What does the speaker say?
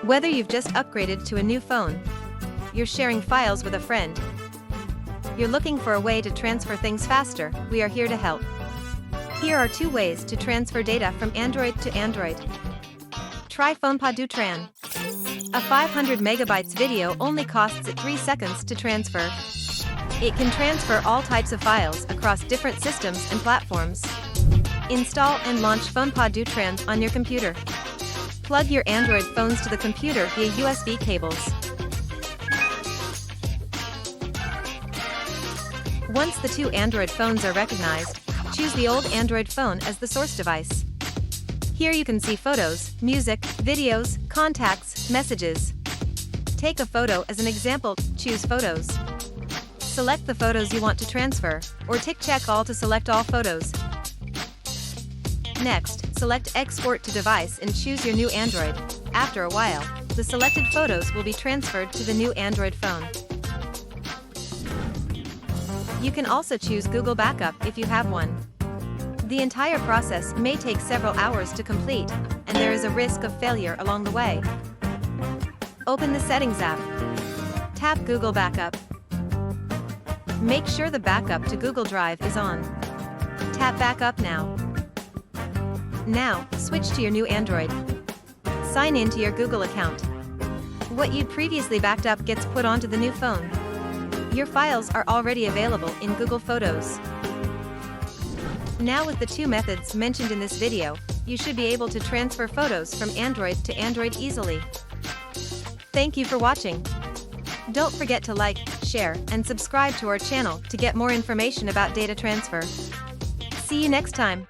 Whether you've just upgraded to a new phone, you're sharing files with a friend, you're looking for a way to transfer things faster, we are here to help. Here are 2 ways to transfer data from Android to Android. Try FonePaw DoTrans. A 500 megabytes video only costs it 3 seconds to transfer. It can transfer all types of files across different systems and platforms. Install and launch FonePaw DoTrans on your computer. Plug your Android phones to the computer via USB cables. Once the 2 Android phones are recognized, choose the old Android phone as the source device. Here you can see photos, music, videos, contacts, messages. Take a photo as an example, choose Photos. Select the photos you want to transfer, or check all to select all photos. Next, select Export to Device and choose your new Android. After a while, the selected photos will be transferred to the new Android phone. You can also choose Google Backup if you have one. The entire process may take several hours to complete, and there is a risk of failure along the way. Open the Settings app. Tap Google Backup. Make sure the backup to Google Drive is on. Tap Backup now. Now, switch to your new Android. Sign in to your Google account. What you'd previously backed up gets put onto the new phone. Your files are already available in Google Photos. Now with the 2 methods mentioned in this video, you should be able to transfer photos from Android to Android easily. Thank you for watching. Don't forget to like, share, and subscribe to our channel to get more information about data transfer. See you next time.